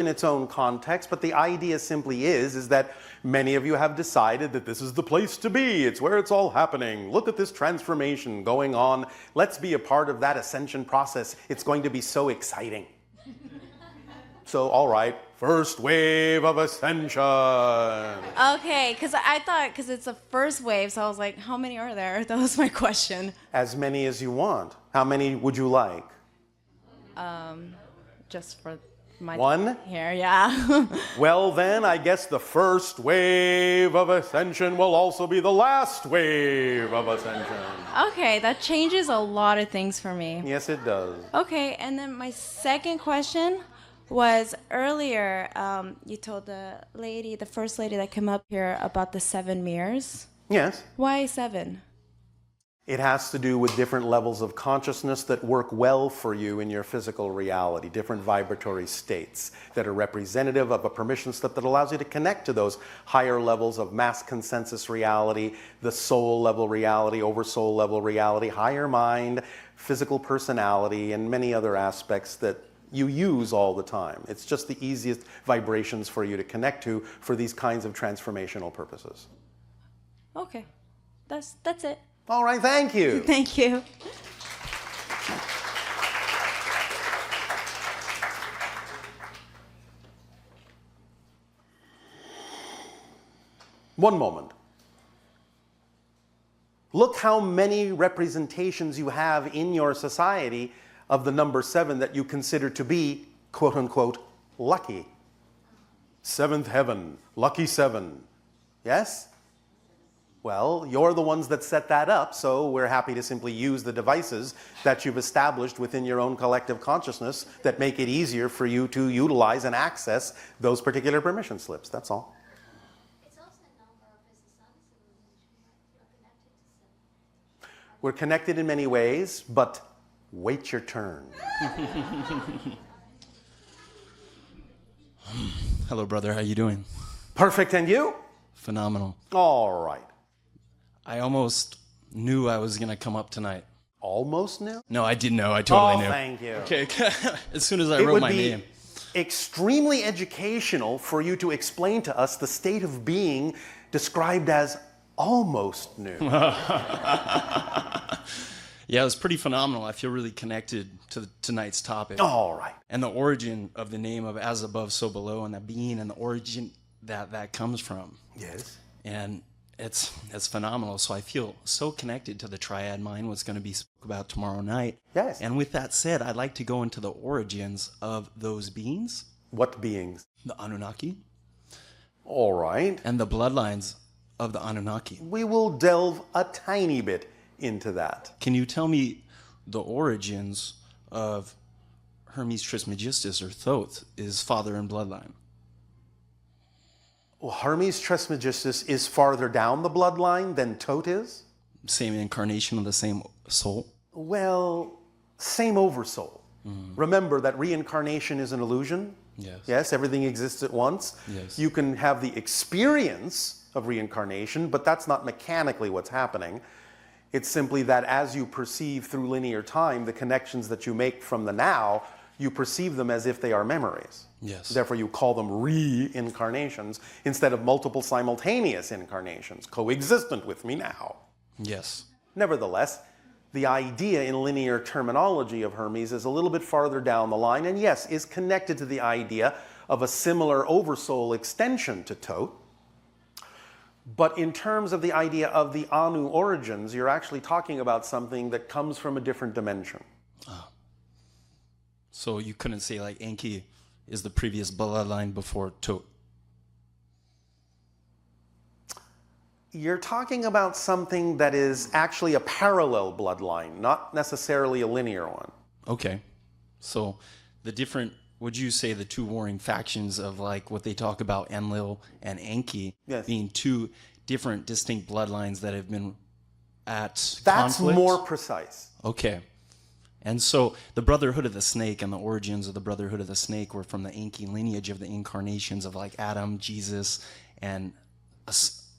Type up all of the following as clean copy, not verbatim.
in its own context, but the idea simply is that many of you have decided that this is the place to be. It's where it's all happening. Look at this transformation going on. Let's be a part of that ascension process. It's going to be so exciting. So, all right, first wave of ascension. Okay, because I thought, because it's the first wave, so I was like, how many are there? That was my question. As many as you want. How many would you like? Just for my one here, yeah. Well, then, I guess the first wave of ascension will also be the last wave of ascension. Okay, that changes a lot of things for me. Yes, it does. Okay, and then my second question was earlier, you told the first lady that came up here about the 7 mirrors. Yes. Why 7? It has to do with different levels of consciousness that work well for you in your physical reality, different vibratory states that are representative of a permission slip that allows you to connect to those higher levels of mass consensus reality, the soul level reality, oversoul level reality, higher mind, physical personality, and many other aspects that you use all the time. It's just the easiest vibrations for you to connect to for these kinds of transformational purposes. Okay, that's it. All right, thank you. Thank you. One moment. Look how many representations you have in your society of the number 7 that you consider to be, quote unquote, lucky. 7th heaven, lucky 7. Yes? Well, you're the ones that set that up, so we're happy to simply use the devices that you've established within your own collective consciousness that make it easier for you to utilize and access those particular permission slips. That's all. It's also a number of as a sun civilization, right? You're connected to 7. We're connected in many ways, but wait your turn. Hello, brother. How you doing? Perfect, and you? Phenomenal. All right. I almost knew I was going to come up tonight. Almost knew? No, I didn't know. I totally knew. Thank you. Okay. As soon as I wrote my name. It would be extremely educational for you to explain to us the state of being described as almost new. Yeah, it was pretty phenomenal. I feel really connected to tonight's topic. All right. And the origin of the name of as above, so below, and the being and the origin that comes from. Yes. And it's phenomenal. So I feel so connected to the triad mind, what's going to be spoke about tomorrow night. Yes. And with that said, I'd like to go into the origins of those beings. What beings? The Anunnaki. All right. And the bloodlines of the Anunnaki. We will delve a tiny bit into that. Can you tell me the origins of Hermes Trismegistus, or Thoth, is father and bloodline? Well, Hermes Trismegistus is farther down the bloodline than Thoth is? Same incarnation of the same soul? Well, same oversoul. Remember that reincarnation is an illusion. Yes. Yes, everything exists at once. Yes. You can have the experience of reincarnation, but that's not mechanically what's happening. It's simply that as you perceive through linear time the connections that you make from the now, you perceive them as if they are memories. Yes. Therefore, you call them reincarnations instead of multiple simultaneous incarnations, coexistent with me now. Yes. Nevertheless, the idea in linear terminology of Hermes is a little bit farther down the line, and yes, is connected to the idea of a similar oversoul extension to Thoth. But in terms of the idea of the Anu origins, you're actually talking about something that comes from a different dimension. So you couldn't say like Enki is the previous bloodline before Thoth. You're talking about something that is actually a parallel bloodline, not necessarily a linear one. Okay. So the different, would you say the two warring factions of like what they talk about Enlil and Enki Yes. being two different distinct bloodlines that have been at That's conflict? more precise. Okay. And so the Brotherhood of the Snake and the origins of the Brotherhood of the Snake were from the Enki lineage of the incarnations of like Adam, Jesus, and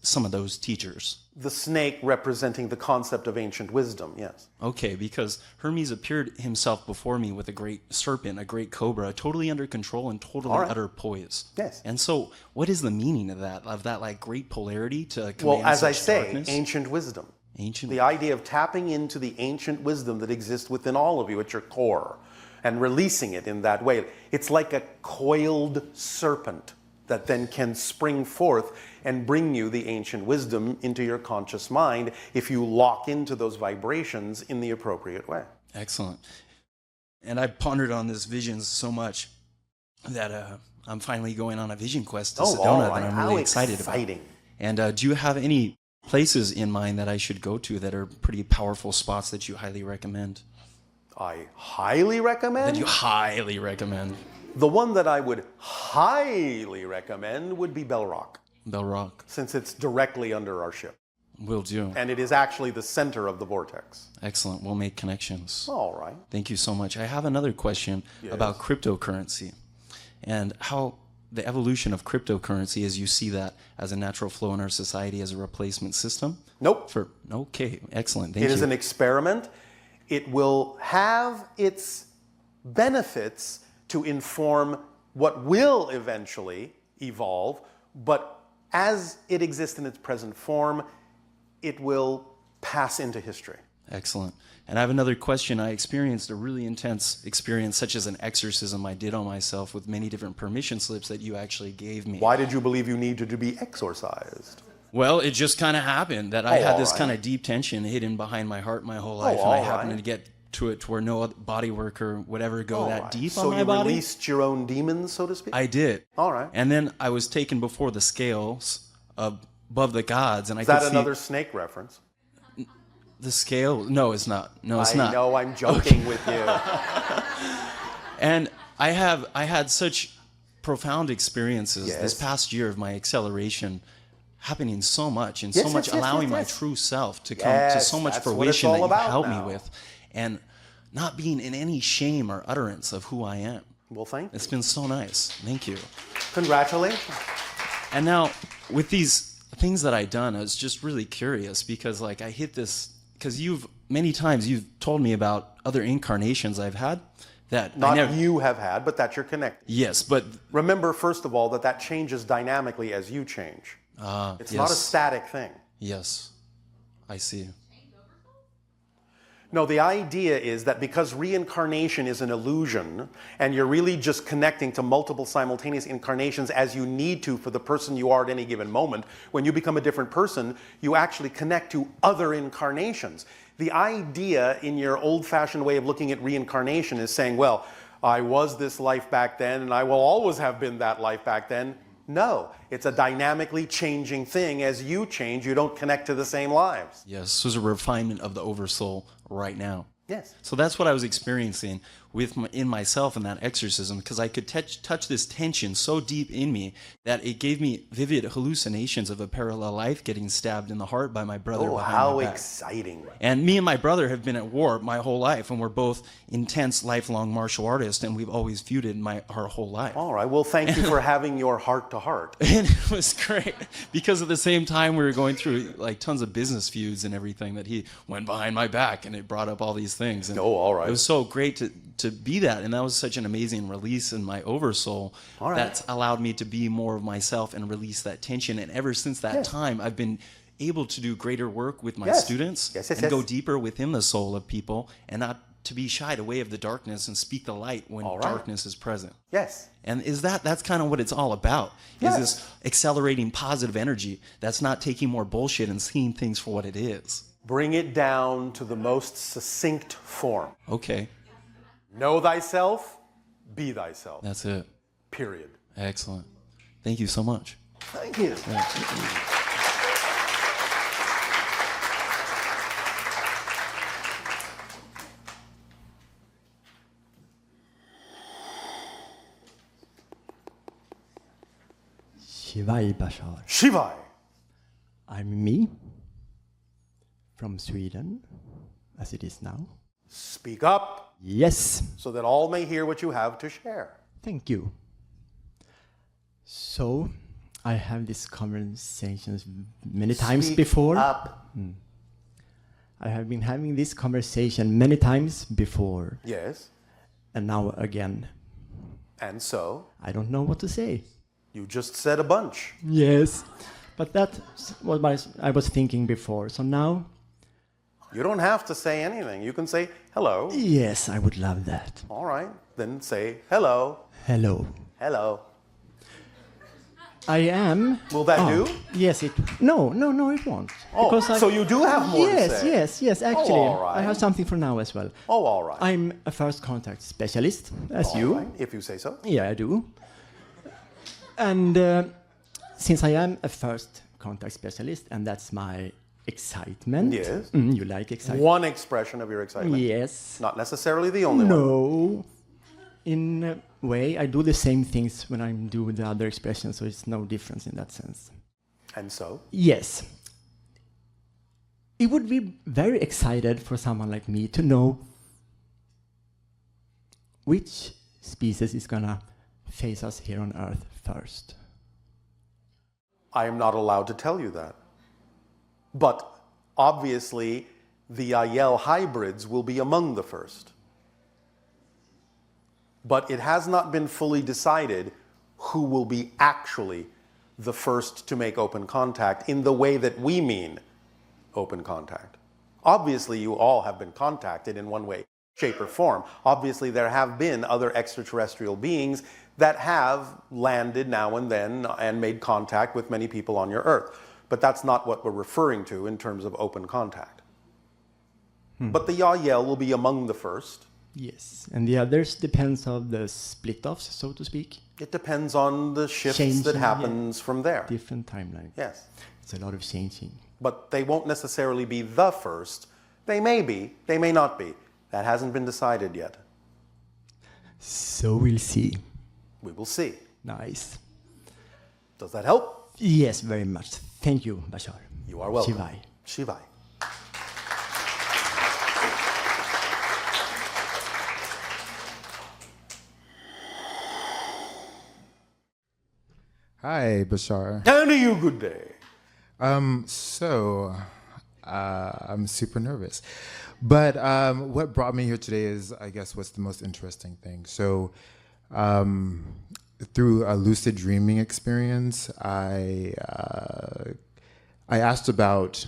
some of those teachers? The snake representing the concept of ancient wisdom, yes. Okay, because Hermes appeared himself before me with a great serpent, a great cobra, totally under control and totally utter poise. Yes. And so, what is the meaning of that like great polarity to command Well, as I such say, darkness? ancient wisdom. Ancient. The idea of tapping into the ancient wisdom that exists within all of you at your core and releasing it in that way. It's like a coiled serpent that then can spring forth and bring you the ancient wisdom into your conscious mind if you lock into those vibrations in the appropriate way. Excellent. And I pondered on this vision so much that I'm finally going on a vision quest to Sedona that I'm really excited about. And do you have any places in mind that I should go to that are pretty powerful spots that you highly recommend? I highly recommend? That you highly recommend. The one that I would highly recommend would be Bell Rock. Bell Rock. Since it's directly under our ship. Will do. And it is actually the center of the vortex. Excellent. We'll make connections. All right. Thank you so much. I have another question about cryptocurrency and how the evolution of cryptocurrency as you see that as a natural flow in our society as a replacement system. Nope. Okay, excellent. Thank you. It is an experiment. It will have its benefits to inform what will eventually evolve, but as it exists in its present form, it will pass into history. Excellent. And I have another question. I experienced a really intense experience, such as an exorcism I did on myself with many different permission slips that you actually gave me. Why did you believe you needed to be exorcised? Well, it just kind of happened that I had this kind of deep tension hidden behind my heart my whole life, and I happened to get to it to where no body work or whatever go that deep on my body. So you released your own demons, so to speak? I did. All right. And then I was taken before the scales above the gods, and Is that another snake reference? The scale? No, it's not. No, it's not. I know, I'm joking with you. And I had such profound experiences this past year of my acceleration happening so much and so much allowing my true self to come to so much fruition that you helped me with, and not being in any shame or utterance of who I am. Well, thank you. It's been so nice. Thank you. Congratulations. And now with these things that I've done, I was just really curious because like I hit this, because many times you've told me about other incarnations I've had that not you have had, but that you're connected. Yes, but remember, first of all, that changes dynamically as you change. It's not a static thing. Yes, I see. No, the idea is that because reincarnation is an illusion, and you're really just connecting to multiple simultaneous incarnations as you need to for the person you are at any given moment, when you become a different person, you actually connect to other incarnations. The idea in your old-fashioned way of looking at reincarnation is saying, well, I was this life back then, and I will always have been that life back then. No, it's a dynamically changing thing. As you change, you don't connect to the same lives. Yes, this is a refinement of the oversoul right now. Yes. So that's what I was experiencing in myself in that exorcism, because I could touch this tension so deep in me that it gave me vivid hallucinations of a parallel life getting stabbed in the heart by my brother behind my back. How exciting. And me and my brother have been at war my whole life, and we're both intense, lifelong martial artists, and we've always feuded our whole life. All right. Well, thank you for having your heart-to-heart. And it was great, because at the same time we were going through like tons of business feuds and everything, that he went behind my back, and it brought up all these things. And all right. It was so great to be that, and that was such an amazing release in my oversoul that's allowed me to be more of myself and release that tension. And ever since that time, I've been able to do greater work with my students and go deeper within the soul of people, and not to be shied away of the darkness and speak the light when darkness is present. Yes. And that's kind of what it's all about, is this accelerating positive energy that's not taking more bullshit and seeing things for what it is. Bring it down to the most succinct form. Okay. Know thyself, be thyself. That's it. Period. Excellent. Thank you so much. Thank you. Shivai Bashar. Shivai. I'm me, from Sweden, as it is now. Speak up. Yes. So that all may hear what you have to share. Thank you. So, I have these conversations many times Speak before. up. I have been having this conversation many times before, Yes. and now again. And so, I don't know what to say. you just said a bunch. Yes, but that's what I was thinking before. So now, You don't have to say anything. You can say hello. yes, I would love that. All right. Then say hello. Hello. Hello. I am. Will that do? Yes, it. No, it won't. Oh, so you do have more to yes, say. yes. Actually, all right. I have something for now as well. Oh, all right. I'm a first contact specialist, as All you. right, if you say so. Yeah, I do. And since I am a first contact specialist, and that's my excitement. Yes. You like excitement? One expression of your excitement. Yes. Not necessarily the only one. No. In a way, I do the same things when I do the other expressions, so it's no difference in that sense. And so? Yes. It would be very excited for someone like me to know which species is gonna face us here on Earth first. I am not allowed to tell you that. But obviously, the Aiel hybrids will be among the first. But it has not been fully decided who will be actually the first to make open contact in the way that we mean open contact. Obviously, you all have been contacted in one way, shape, or form. Obviously, there have been other extraterrestrial beings that have landed now and then and made contact with many people on your Earth. But that's not what we're referring to in terms of open contact. But the Yael will be among the first. Yes, and the others depends on the split-offs, so to speak. It depends on the shifts Changing, that happens from there. Different timeline. Yes. It's a lot of changing. But they won't necessarily be the first. They may be, they may not be. That hasn't been decided yet. So we'll see. We will see. Nice. Does that help? Yes, very much. Thank you, Bashar. You are welcome. Shivai. Shivai. Hi, Bashar. And to you, good day. I'm super nervous. But what brought me here today is, I guess, what's the most interesting thing. So through a lucid dreaming experience, I asked about,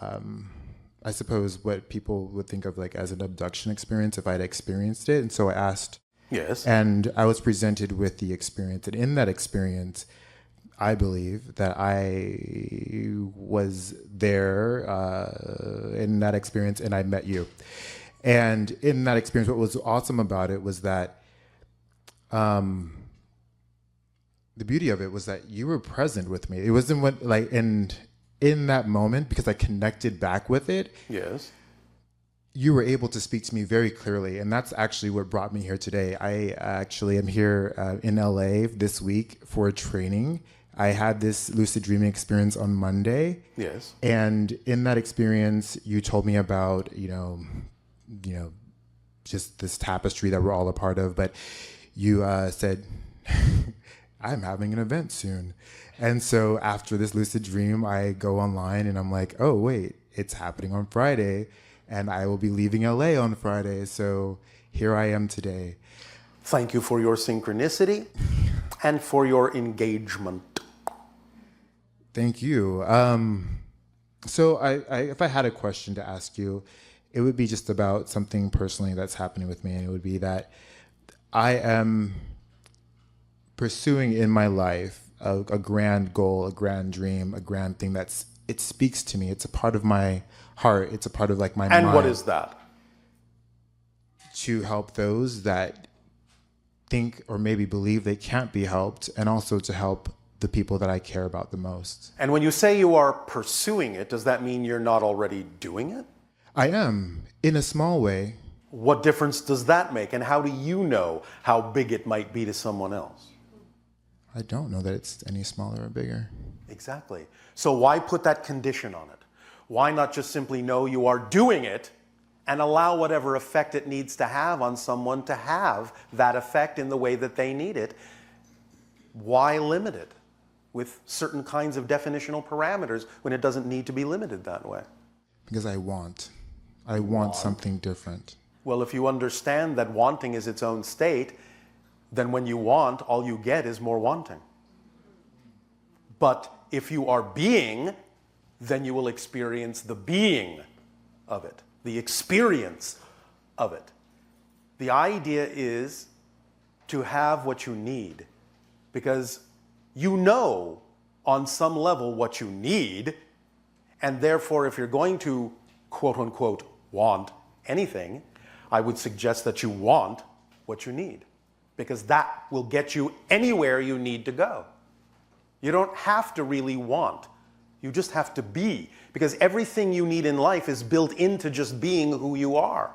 I suppose, what people would think of like as an abduction experience if I'd experienced it. And so I asked. Yes. And I was presented with the experience. And in that experience, I believe that I was there in that experience and I met you. And in that experience, what was awesome about it was that the beauty of it was that you were present with me. It wasn't what, like, and in that moment, because I connected back with it. Yes. You were able to speak to me very clearly, and that's actually what brought me here today. I actually am here in LA this week for a training. I had this lucid dreaming experience on Monday. Yes. And in that experience, you told me about, you know, just this tapestry that we're all a part of. But you said, I'm having an event soon. And so after this lucid dream, I go online and I'm like, oh, wait, it's happening on Friday. And I will be leaving LA on Friday. So here I am today. Thank you for your synchronicity and for your engagement. Thank you. So if I had a question to ask you, it would be just about something personally that's happening with me. And it would be that I am pursuing in my life a grand goal, a grand dream, a grand thing it speaks to me. It's a part of my heart. It's a part of like my mind. And what is that? To help those that think or maybe believe they can't be helped, and also to help the people that I care about the most. And when you say you are pursuing it, does that mean you're not already doing it? I am, in a small way. What difference does that make? And how do you know how big it might be to someone else? I don't know that it's any smaller or bigger. Exactly. So why put that condition on it? Why not just simply know you are doing it and allow whatever effect it needs to have on someone to have that effect in the way that they need it? Why limit it? with certain kinds of definitional parameters when it doesn't need to be limited that way? Because I want something different. Well, if you understand that wanting is its own state, then when you want, all you get is more wanting. But if you are being, then you will experience the being of it, the experience of it. The idea is to have what you need, because you know on some level what you need, and therefore if you're going to quote unquote want anything, I would suggest that you want what you need, because that will get you anywhere you need to go. You don't have to really want. You just have to be, because everything you need in life is built into just being who you are.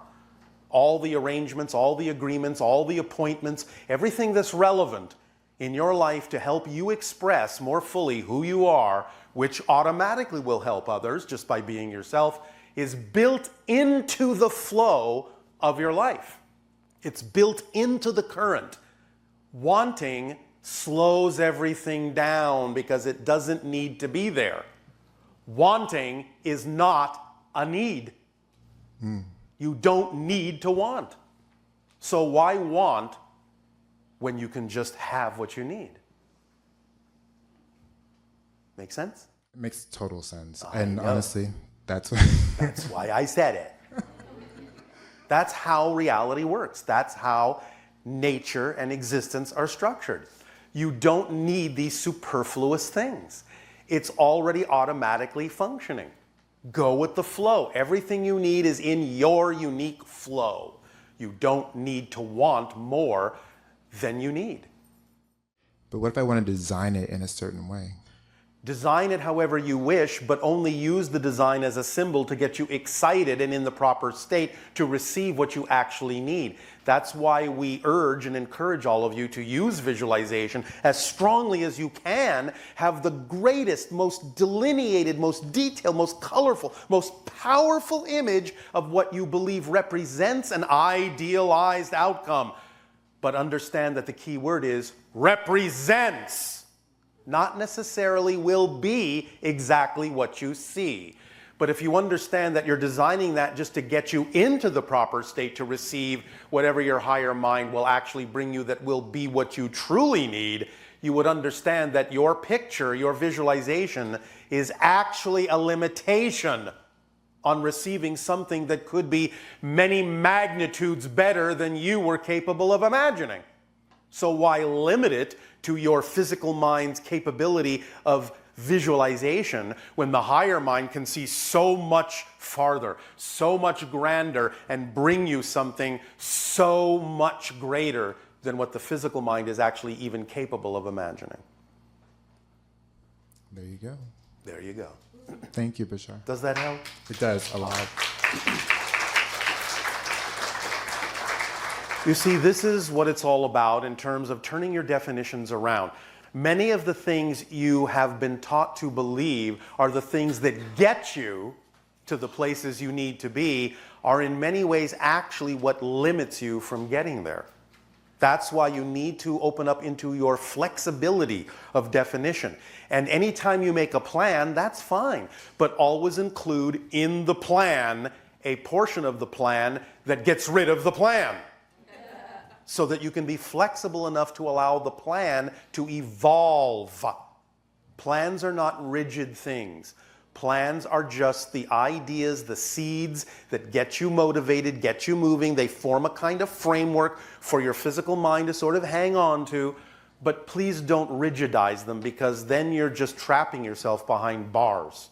All the arrangements, all the agreements, all the appointments, everything that's relevant in your life to help you express more fully who you are, which automatically will help others just by being yourself, is built into the flow of your life. It's built into the current. Wanting slows everything down because it doesn't need to be there. Wanting is not a need. You don't need to want. So why want when you can just have what you need? Make sense? It makes total sense. I And know. honestly, that's That's why I said it. That's how reality works. That's how nature and existence are structured. You don't need these superfluous things. It's already automatically functioning. Go with the flow. Everything you need is in your unique flow. You don't need to want more than you need. But what if I want to design it in a certain way? Design it however you wish, but only use the design as a symbol to get you excited and in the proper state to receive what you actually need. That's why we urge and encourage all of you to use visualization as strongly as you can. Have the greatest, most delineated, most detailed, most colorful, most powerful image of what you believe represents an idealized outcome. But understand that the key word is represents. Not necessarily will be exactly what you see. But if you understand that you're designing that just to get you into the proper state to receive whatever your higher mind will actually bring you that will be what you truly need, you would understand that your picture, your visualization, is actually a limitation on receiving something that could be many magnitudes better than you were capable of imagining. So why limit it to your physical mind's capability of visualization when the higher mind can see so much farther, so much grander, and bring you something so much greater than what the physical mind is actually even capable of imagining? There you go. There you go. Thank you, Bashar. Does that help? It does a lot. You see, this is what it's all about in terms of turning your definitions around. Many of the things you have been taught to believe are the things that get you to the places you need to be, are in many ways actually what limits you from getting there. That's why you need to open up into your flexibility of definition. And anytime you make a plan, that's fine. But always include in the plan a portion of the plan that gets rid of the plan, so that you can be flexible enough to allow the plan to evolve. Plans are not rigid things. Plans are just the ideas, the seeds that get you motivated, get you moving. They form a kind of framework for your physical mind to sort of hang on to. But please don't rigidize them, because then you're just trapping yourself behind bars.